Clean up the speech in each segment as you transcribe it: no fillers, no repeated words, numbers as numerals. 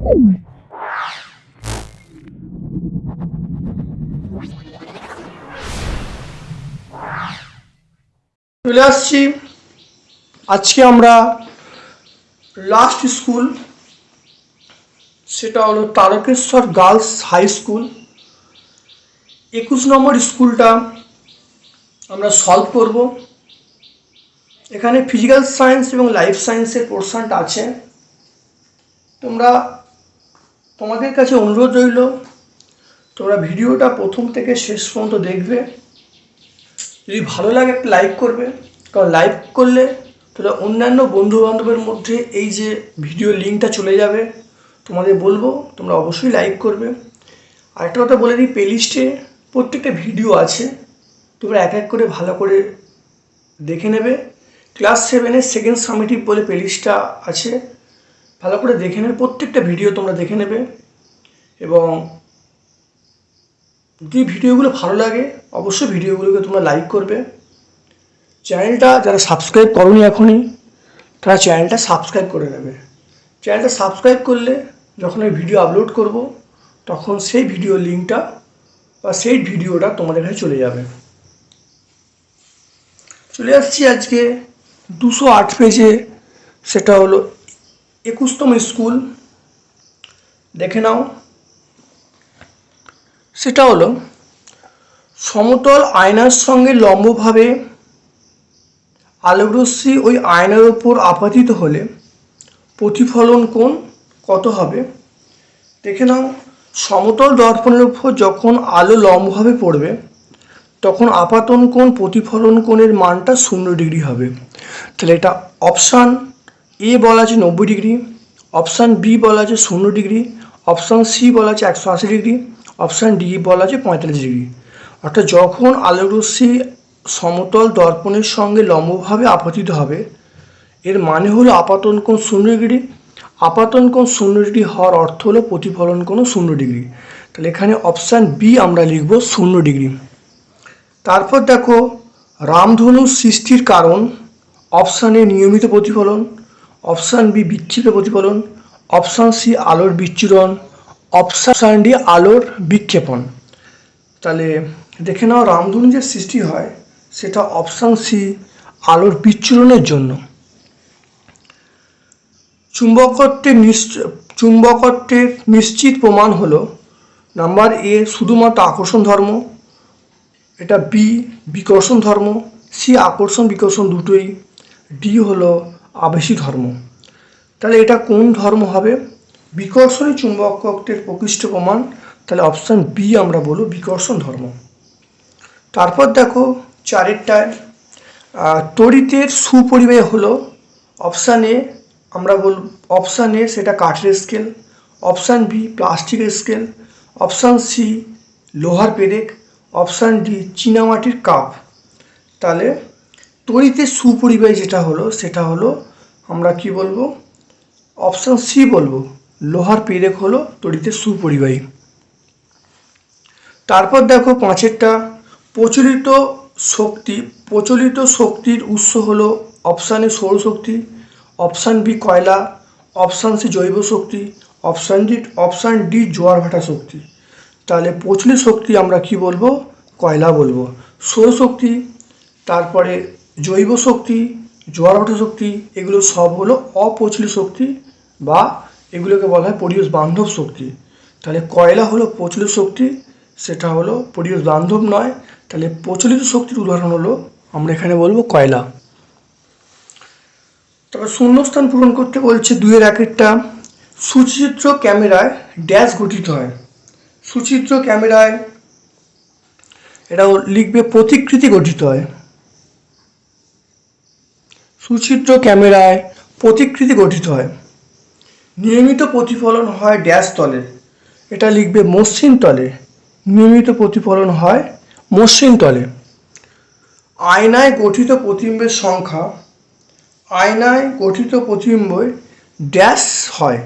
চলে আসছি আজকে আমরা লাস্ট স্কুল, সেটা হলো তারকেশ্বর গার্লস হাই স্কুল। 21 নম্বর স্কুলটা আমরা সলভ করব। এখানে ফিজিক্যাল সায়েন্স এবং লাইফ সায়েন্সের পোর্শনটা আছে। তোমাদের কাছে অনুরোধ রইল, তোমরা ভিডিওটা প্রথম থেকে শেষ পর্যন্ত দেখবে। যদি ভালো লাগে একটা লাইক করবে, কারণ লাইক করলে তোমরা অন্যান্য বন্ধুবান্ধবের মধ্যে এই যে ভিডিও লিঙ্কটা চলে যাবে। তোমাদের বলবো তোমরা অবশ্যই লাইক করবে। আরেকটা কথা বলে দিই, প্লেলিস্টে প্রত্যেকটা ভিডিও আছে, তোমরা এক এক করে ভালো করে দেখে নেবে। ক্লাস 7-এর সেকেন্ড সামেটিভ বলে প্লেলিস্টটা আছে, ভালো করে দেখে নেবে। প্রত্যেকটা ভিডিও তোমরা দেখে নেবে এবং যদি ভিডিওগুলো ভালো লাগে অবশ্যই ভিডিওগুলোকে তোমরা লাইক করবে। চ্যানেলটা যারা সাবস্ক্রাইব করোনি এখনই, তারা চ্যানেলটা সাবস্ক্রাইব করে নেবে। চ্যানেলটা সাবস্ক্রাইব করলে যখন আমি ভিডিও আপলোড করব তখন সেই ভিডিও লিঙ্কটা বা সেই ভিডিওটা তোমাদের কাছে চলে যাবে। চলে আসছি আজকে 208 পেজে, সেটা হলো 21তম স্কুল। দেখে নাও, সেটা হলো সমতল আয়নার সঙ্গে লম্বভাবে আলোকরশ্মি ওই আয়নার ওপর আপতিত হলে প্রতিফলন কোণ কত হবে। দেখে নাও, সমতল দর্পণের উপর যখন আলো লম্বভাবে পড়বে তখন আপাতন কোণ প্রতিফলন কোণের মানটা 0 ডিগ্রি হবে। তাহলে এটা অপশান এ বলা আছে 90 ডিগ্রি, অপশান বি বলা আছে 0 ডিগ্রি, অপশান সি বলা আছে 180 ডিগ্রি, অপশান ডি বলা আছে 45 ডিগ্রি। অর্থাৎ যখন আলোকরশ্মি সমতল দর্পণের সঙ্গে লম্বভাবে আপতিত হবে, এর মানে হলো আপাতন কোণ 0 ডিগ্রি। আপাতন কোণ 0 ডিগ্রি হওয়ার অর্থ হলো প্রতিফলন কোণও 0 ডিগ্রি। তাহলে এখানে অপশান বি আমরা লিখব 0 ডিগ্রি। তারপর দেখো, রামধনু সৃষ্টির কারণ। অপশান এ নিয়মিত প্রতিফলন, অপশান বি বিচ্ছিন্ন প্রতিফলন, অপশান সি আলোর বিচ্ছুরণ, অপশান ডি আলোর বিক্ষেপণ। তাহলে দেখে নাও, রামধনু যে সৃষ্টি হয় সেটা অপশান সি আলোর বিচ্ছুরণের জন্য। চুম্বকত্বের নিশ্চিত প্রমাণ হলো নাম্বার এ শুধুমাত্র আকর্ষণ ধর্ম, এটা বি বিকর্ষণ ধর্ম, সি আকর্ষণ বিকর্ষণ দুটোই, ডি হলো আবেশী ধর্ম। তাহলে এটা কোন ধর্ম হবে? বিকর্ষণী চুম্বকত্বের প্রকৃষ্ট প্রমাণ। তাহলে অপশান বি আমরা বলব বিকর্ষণ ধর্ম। তারপর দেখো 4-টায় তড়িতের সুপরিবাহী হলো অপশান এ আমরা বলব, অপশান এ সেটা কাঠের স্কেল, অপশান বি প্লাস্টিকের স্কেল, অপশান সি লোহার পেরেক, অপশান ডি চীনামাটির কাপ। তাহলে তড়িতের সুপরিবাহী যেটা হলো সেটা হলো আমরা কি বলবো, অপশান সি বলবো, লোহার পেরেক হলো তড়িতের সুপরিবাহী। তারপর দেখো 5-টা প্রচলিত শক্তির উৎস হলো অপশান এ সৌরশক্তি, অপশান বি কয়লা, অপশান সি জৈব শক্তি, অপশান ডি জোয়ার ভাটা শক্তি। তাহলে প্রচলিত শক্তি আমরা কি বলবো, কয়লা বলবো। সৌরশক্তি, তারপরে জৈব শক্তি, জোয়ার ভাটা শক্তি, এগুলো সব হলো অপ্রচলিত শক্তি বা এগুলোকে বলা হয় পরিবেশ বান্ধব শক্তি। তাহলে কয়লা হলো প্রচলিত শক্তি, সেটা হলো পরিবেশ বান্ধব নয়। তাহলে প্রচলিত শক্তির উদাহরণ হলো আমরা এখানে বলবো কয়লা। তবে শূন্যস্থান পূরণ করতে বলছে 2-1-টা। সুচিত্র ক্যামেরায় ড্যাশ গঠিত হয়। সুচিত্র ক্যামেরায় এটাও লিখবে প্রতিকৃতি গঠিত হয়। সুচিত্র ক্যামেরায় প্রতিকৃতি গঠিত হয়। নিয়মিত প্রতিফলন হয় ড্যাশ তলে, এটা লিখবে মসৃণ তলে। নিয়মিত প্রতিফলন হয় মসৃণ তলে। আয়নায় গঠিত প্রতিবিম্বের সংখ্যা, আয়নায় গঠিত প্রতিবিম্বের ড্যাশ হয়,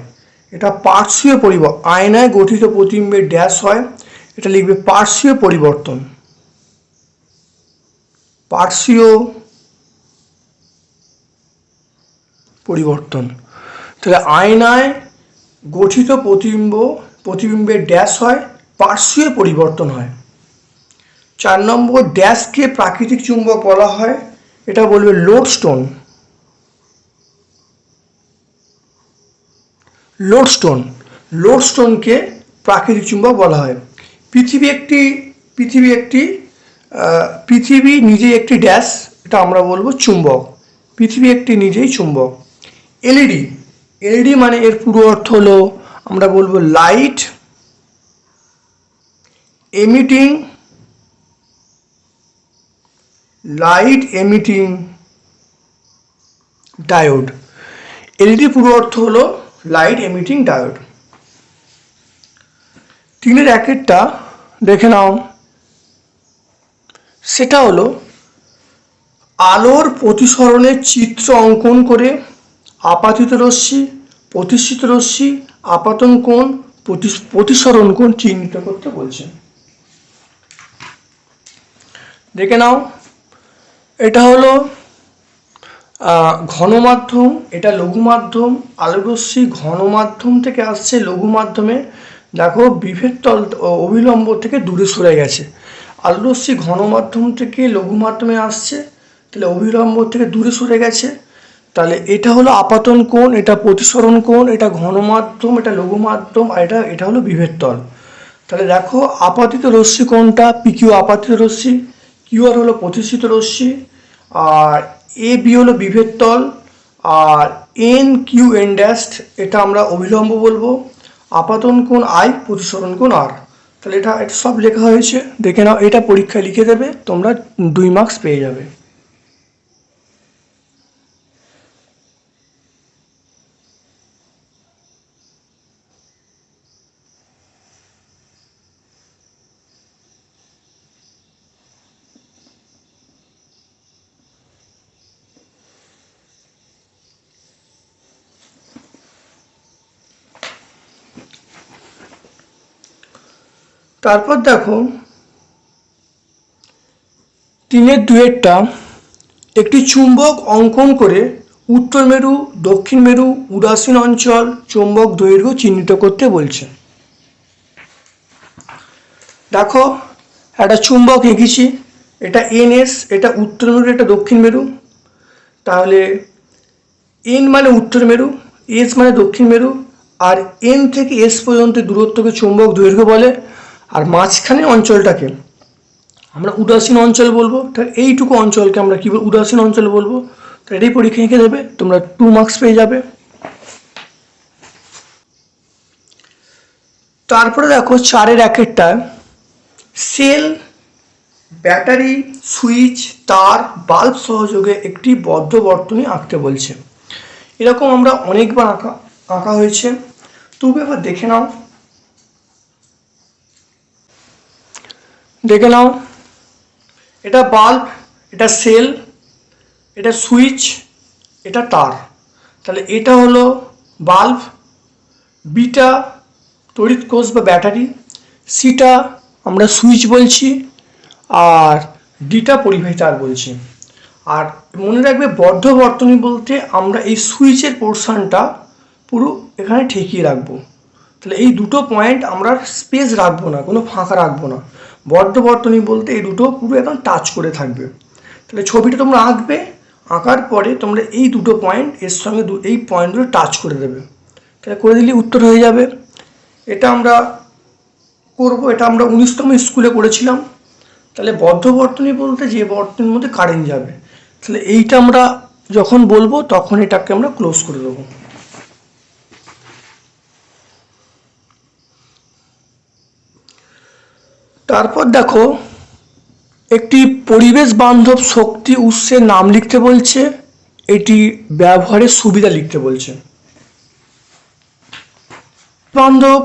এটা পার্শ্বীয় পরিবর্তন। আয়নায় গঠিত প্রতিবিম্বের ড্যাশ হয়, এটা লিখবে পার্শ্বীয় পরিবর্তন। পার্শ্বীয় পরিবর্তন। তাহলে আয়নায় গঠিত প্রতিবিম্বের ড্যাশ হয়, পার্শ্বীয় পরিবর্তন হয়। 4 নম্বর, ড্যাশকে প্রাকৃতিক চুম্বক বলা হয়, এটা বলবে লোডস্টোন। লোডস্টোনকে প্রাকৃতিক চুম্বক বলা হয়। পৃথিবী নিজেই একটি ড্যাশ, এটা আমরা বলবো চুম্বক। পৃথিবী একটি নিজেই চুম্বক। এলইডি মানে এর পুরো অর্থ হলো আমরা বলবো লাইট এমিটিং ডায়োড। এলইডি পুরো অর্থ হলো লাইট এমিটিং ডায়োড। 3-এর 1-এরটা দেখে নাও, সেটা হলো আলোর প্রতিসরণের চিত্র অঙ্কন করে আপাতিত রশ্মি, প্রতিসৃত রশ্মি, আপাতন কোণ, প্রতিসরণ কোণ চিহ্নিত করতে বলছে। দেখে নাও, এটা হলো ঘন মাধ্যম, এটা লঘু মাধ্যম। আলোরশ্মি ঘন মাধ্যম থেকে আসছে লঘু মাধ্যমে, দেখো বিভেদ তল অভিলম্ব থেকে দূরে সরে গেছে। আলোরশ্মি ঘন মাধ্যম থেকে লঘু মাধ্যমে আসছে, তাহলে অভিলম্ব থেকে দূরে সরে গেছে, তাহলে এটা হলো আপাতন কোণ, এটা প্রতিসরণ কোণ, এটা ঘন মাধ্যম, এটা লঘু মাধ্যম, আর এটা হলো বিভেদ তল। তাহলে দেখো আপাতিত রশ্মি কোণটা পিকিউ আপাতিত রশ্মি, কিউআর হলো প্রতিসৃত রশ্মি, আর এ বি হলো বিভেদ তল, আর এন কিউ এন ড্যাশ এটা আমরা অভিলম্ব বলবো, আপাতন কোণ আই, প্রতিসরণ কোণ আর। তাহলে এটা সব লেখা হয়েছে, দেখে নাও, এটা পরীক্ষায় লিখে দেবে, তোমরা 2 মার্কস পেয়ে যাবে। তারপর দেখো 3-এর 2-এরটা, একটি চুম্বক অঙ্কন করে উত্তর মেরু, দক্ষিণ মেরু, উদাসীন অঞ্চল, চুম্বক দৈর্ঘ্য চিহ্নিত করতে বলছে। দেখো একটা চুম্বক এঁকেছি, এটা এনএস, এটা উত্তর মেরু, এটা দক্ষিণ মেরু। তাহলে এন মানে উত্তর মেরু, এস মানে দক্ষিণ মেরু, আর এন থেকে এস পর্যন্ত দূরত্বকে চুম্বক দৈর্ঘ্য বলে। আর মাঝখানে অঞ্চলটাকে আমরা উদাসীন অঞ্চল বলবো। তাহলে এইটুকু অঞ্চলকে আমরা কী বলবো, উদাসীন অঞ্চল বলবো। তো এটাই পরীক্ষা এঁকে দেবে, তোমরা 2 মার্কস পেয়ে যাবে। তারপরে দেখো 4-এর 1-এরটা, সেল, ব্যাটারি, সুইচ, তার, বাল্ব সহযোগে একটি বদ্ধ বর্তনী আঁকতে বলছে। এরকম আমরা অনেকবার আঁকা হয়েছে, তুমি এবার দেখে নাও। এটা বাল্ব, এটা সেল, এটা সুইচ, এটা তার। তাহলে এটা হলো বাল্ব, বিটা তড়িৎ কোষ বা ব্যাটারি, সিটা আমরা সুইচ বলছি, আর ডিটা পরিবাহী তার বলছি। আর মনে রাখবে বদ্ধ বর্তনী বলতে আমরা এই সুইচের পোর্শনটা পুরো এখানে ঠেকিয়ে রাখবো। তাহলে এই দুটো পয়েন্ট আমরা স্পেস রাখবো না, কোনো ফাঁকা রাখবো না। বদ্ধ বর্তনী বলতে এই দুটো পুরো একদম টাচ করে থাকবে। তাহলে ছবিটা তোমরা আঁকবে, আঁকার পরে তোমরা এই দুটো পয়েন্ট এর সঙ্গে এই পয়েন্টগুলো টাচ করে দেবে। তাহলে করে দিলে উত্তর হয়ে যাবে। এটা আমরা করব, এটা আমরা 19তম স্কুলে করেছিলাম। তাহলে বদ্ধ বর্তনী বলতে যে বর্তনীর মধ্যে কারেন্ট যাবে, তাহলে এইটা আমরা যখন বলবো তখন এটাকে আমরা ক্লোজ করে দেবো। তারপর দেখো একটি পরিবেশ বান্ধব শক্তি উৎসের নাম লিখতে বলছে, এটি ব্যবহারের সুবিধা লিখতে বলছে। বান্ধব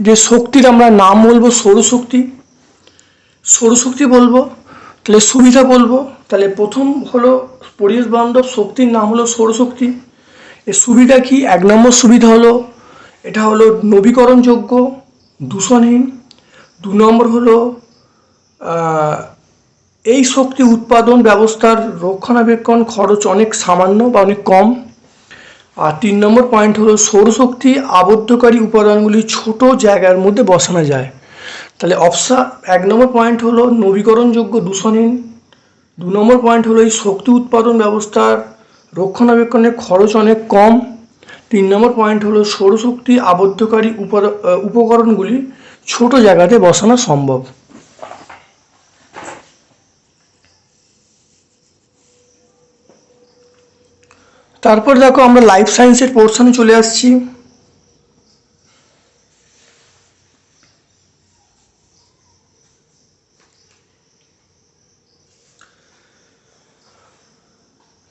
যে শক্তির আমরা নাম বলবো সৌরশক্তি বলবো, তাহলে সুবিধা বলবো। তাহলে প্রথম হলো পরিবেশ বান্ধব শক্তির নাম হলো সৌরশক্তি। এর সুবিধা কি? 1 নম্বর সুবিধা হলো এটা হলো নবীকরণযোগ্য, দূষণহীন। 2 নম্বর হলো এই শক্তি উৎপাদন ব্যবস্থার রক্ষণাবেক্ষণ খরচ অনেক সামান্য বা অনেক কম। আর 3 নম্বর পয়েন্ট হলো সৌরশক্তি আবদ্ধকারী উপাদানগুলি ছোট জায়গার মধ্যে বসানো যায়। তাহলে 1 নম্বর পয়েন্ট হলো নবীকরণযোগ্য দূষণহীন। 2 নম্বর পয়েন্ট হলো এই শক্তি উৎপাদন ব্যবস্থার রক্ষণাবেক্ষণের খরচ অনেক কম। 3 নম্বর পয়েন্ট হলো সৌরশক্তি আবদ্ধকারী উপকরণগুলি ছোট জায়গাতে বসানো সম্ভব। তারপর দেখো আমরা লাইফ সায়েন্সের পোর্শনে চলে আসছি।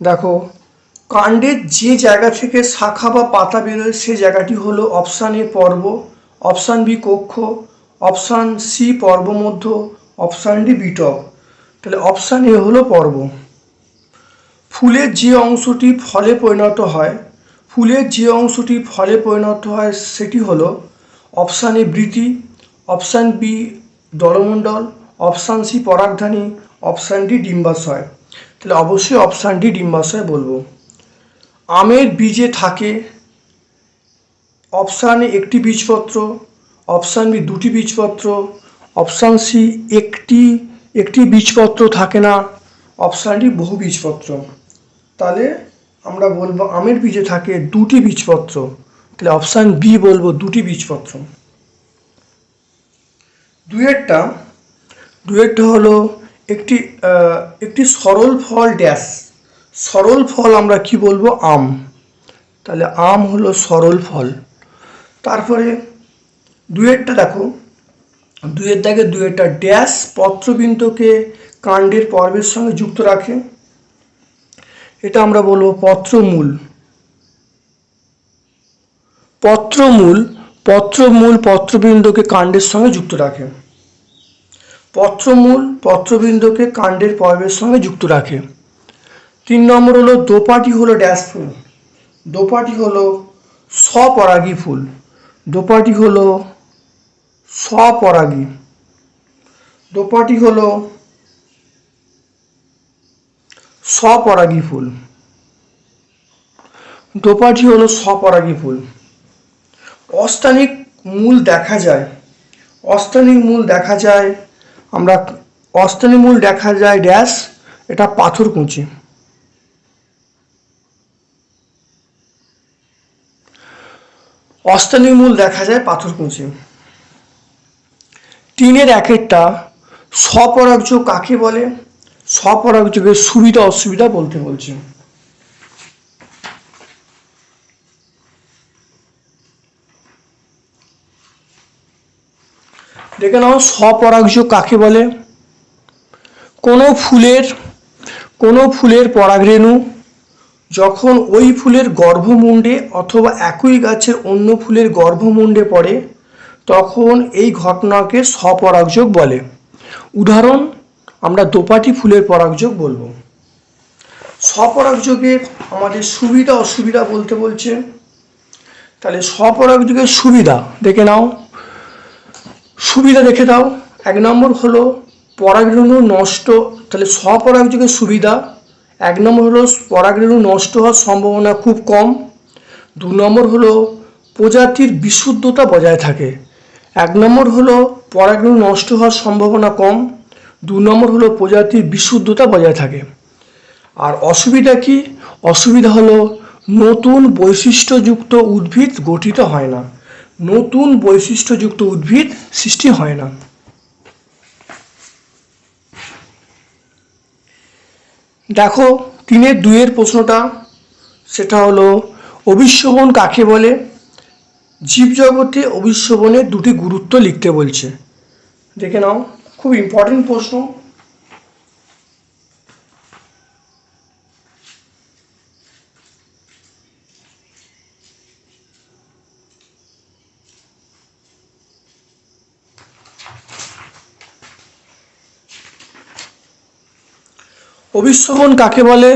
দেখো কাণ্ডের যে জায়গা থেকে শাখা বা পাতা বেরোয় সে জায়গাটি হলো অপশান এ পর্ব, অপশান বি কক্ষ, অপশান সি পর্বমধ্য, অপশান ডি বিটক। তাহলে অপশান এ হলো পর্ব। ফুলের যে অংশটি ফলে পরিণত হয়, ফুলের যে অংশটি ফলে পরিণত হয় সেটি হলো অপশান এ বৃতি, অপশান বি দলমণ্ডল, অপশান সি পরাগধানী, অপশান ডি ডিম্বাশয়। তাহলে অবশ্যই অপশান ডি ডিম্বাশয় বলবো। আমের বীজে থাকে অপশান এ একটি বীজপত্র, অপশান বি দুটি বীজপত্র, অপশান সি একটি বীজপত্র থাকে না, অপশান ডি বহু বীজপত্র। তাহলে আমরা বলবো আমের বীজে থাকে দুটি বীজপত্র। তাহলে অপশান বি বলবো দুটি বীজপত্র। দুয়েরটা হলো একটি সরল ফল ড্যাশ। সরল ফল আমরা কি বলবো? আম। তাহলে আম হলো সরল ফল। তারপরে দুয়েরটা দেখো, দুয়েরটা ড্যাশ পত্রবিন্দুকে কাণ্ডের পর্বের সঙ্গে যুক্ত রাখে। এটা আমরা বলবো পত্রমূল। পত্রবিন্দুকে কাণ্ডের সঙ্গে যুক্ত রাখে। পত্রমূল পত্রবিন্দুকে কাণ্ডের পর্বের সঙ্গে যুক্ত রাখে। 3 নম্বর হলো দোপাটি হলো ড্যাশ ফুল। দোপাটি হলো স্বপরাগী ফুল। দোপাটি হলো স্বপরাগী। দোপাটি হলো স্বপরাগী ফুল। দোপাটি হলো স্বপরাগী ফুল। অস্থানিক মূল দেখা যায়। অস্থানিক মূল দেখা যায় ড্যাশ, এটা পাথরকুচি। অস্থানিক মূল দেখা যায় পাথরকুচি। 3-এর 1-একটা স্বপরাগযোগ কাকে বলে? স্বপরাগযোগের সুবিধা অসুবিধা বলতে বলছে। দেখে নাও স্বপরাগযোগ কাকে বলে। কোনো ফুলের পরাগরেণু যখন ওই ফুলের গর্ভমুণ্ডে অথবা একই গাছের অন্য ফুলের গর্ভমুণ্ডে পড়ে তখন এই ঘটনাকে স্বপরাগযোগ বলে। উদাহরণ আমরা দোপাটি ফুলের পরাগযোগ বলবো। স্বপরাগযোগের আমাদের সুবিধা অসুবিধা বলতে বলছে। তাহলে স্বপরাগযোগের সুবিধা দেখে নাও, সুবিধা দেখে দাও। 1 নম্বর হলো পরাগরেণু নষ্ট। তাহলে স্বপরাগযোগের সুবিধা 1 নম্বর হলো পরাগরেণু নষ্ট হওয়ার সম্ভাবনা খুব কম। 2 নম্বর হলো প্রজাতির বিশুদ্ধতা বজায় থাকে। 1 নম্বর হলো পরাগরেণু নষ্ট হওয়ার সম্ভাবনা কম। 2 নম্বর হলো প্রজাতির বিশুদ্ধতা বজায় থাকে। আর অসুবিধা কি? অসুবিধা হলো নতুন বৈশিষ্ট্যযুক্ত উদ্ভিদ গঠিত হয় না। নতুন বৈশিষ্ট্যযুক্ত উদ্ভিদ সৃষ্টি হয় না। দেখো 3-এর 2-এর প্রশ্নটা, সেটা হলো অভিশোভন কাকে বলে? জীবজগতে অভিশোভনের 2টি গুরুত্ব লিখতে বলছে। দেখে নাও, খুব ইম্পর্টেন্ট প্রশ্ন। অভিশোভন কাকে বলে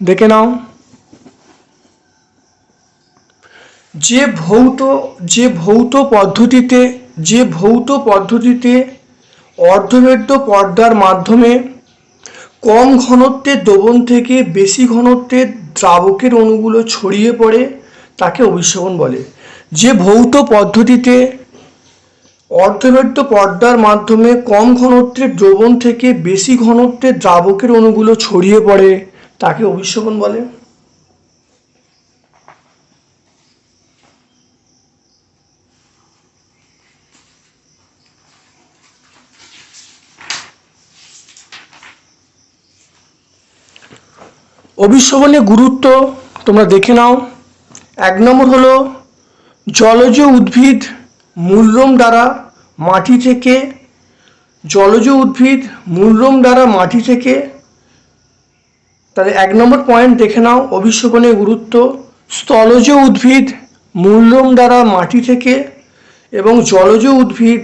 দেখে নাও। যে ভৌত পদ্ধতিতে অর্ধবেদ্য পর্দার মাধ্যমে কম ঘনত্বের দ্রবণ থেকে বেশি ঘনত্বের দ্রাবকের অণুগুলো ছড়িয়ে পড়ে তাকে অভিশোভন বলে। যে ভৌত পদ্ধতিতে অর্ধব্যাপ্ত পর্দার মাধ্যমে কম ঘনত্বের দ্রবণ থেকে বেশি ঘনত্বের দ্রাবকের অণুগুলো ছড়িয়ে পড়ে তাকে অভিশোভন বলে। অভিশোভনের গুরুত্ব তোমরা দেখে নাও। 1 নম্বর হলো জলজ উদ্ভিদ মূলরোম দ্বারা মাটি থেকে তাহলে 1 নম্বর পয়েন্ট দেখে নাও অভিশোভনের গুরুত্ব। স্থলজ উদ্ভিদ মূলরোম দ্বারা মাটি থেকে এবং জলজ উদ্ভিদ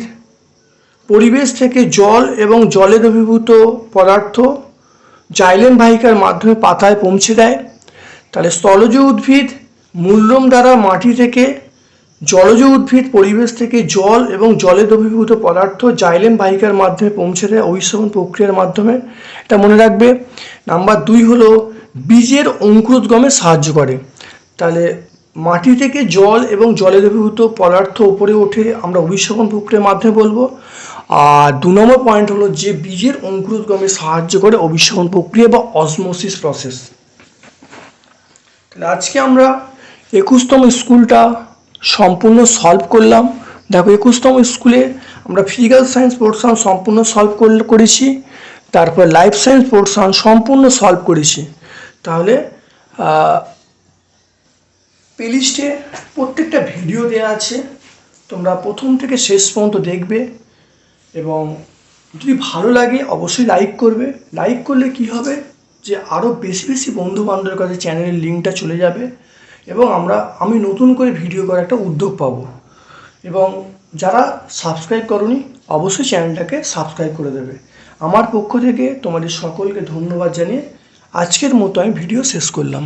পরিবেশ থেকে জল এবং জলে দ্রবীভূত পদার্থ জাইলেম বাহিকার মাধ্যমে পাতায় পৌঁছে দেয়। তাহলে স্থলজ উদ্ভিদ মূলরোম দ্বারা মাটি থেকে, জলজ উদ্ভিদ পরিবেশ থেকে জল এবং জলে দ্রবীভূত পদার্থ জাইলেম বাহিকার মাধ্যমে পৌঁছে দেয় অভিশোভন প্রক্রিয়ার মাধ্যমে। এটা মনে রাখবে। নাম্বার 2 হলো বীজের অঙ্কুরোদ্গমে সাহায্য করে। তাহলে মাটি থেকে জল এবং জলে দ্রবীভূত পদার্থ উপরে ওঠে আমরা অভিশোভন প্রক্রিয়ার মাধ্যমে বলবো। আর 2 নম্বর পয়েন্ট হলো যে বীজের অঙ্কুরোদ্গমে সাহায্য করে অভিশোভন প্রক্রিয়া বা অসমোসিস প্রসেস। তাহলে আজকে আমরা 21তম স্কুলটা সম্পূর্ণ সলভ করলাম। দেখো 21তম স্কুলে আমরা ফিজিক্যাল সায়েন্স পোর্শন সম্পূর্ণ সলভ করেছি, তারপর লাইফ সায়েন্স পোর্শন সম্পূর্ণ সলভ করেছি। তাহলে প্লেলিস্টে প্রত্যেকটা ভিডিও দেওয়া আছে, তোমরা প্রথম থেকে শেষ পর্যন্ত দেখবে এবং যদি ভালো লাগে অবশ্যই লাইক করবে। লাইক করলে কি হবে যে আরও বেশি বেশি বন্ধু বান্ধবের কাছে চ্যানেলের লিঙ্কটা চলে যাবে এবং আমি নতুন করে ভিডিও করার একটা উদ্যোগ পাবো। এবং যারা সাবস্ক্রাইব করোনি অবশ্যই চ্যানেলটাকে সাবস্ক্রাইব করে দেবে। আমার পক্ষ থেকে তোমাদের সকলকে ধন্যবাদ জানিয়ে আজকের মতো আমি ভিডিও শেষ করলাম।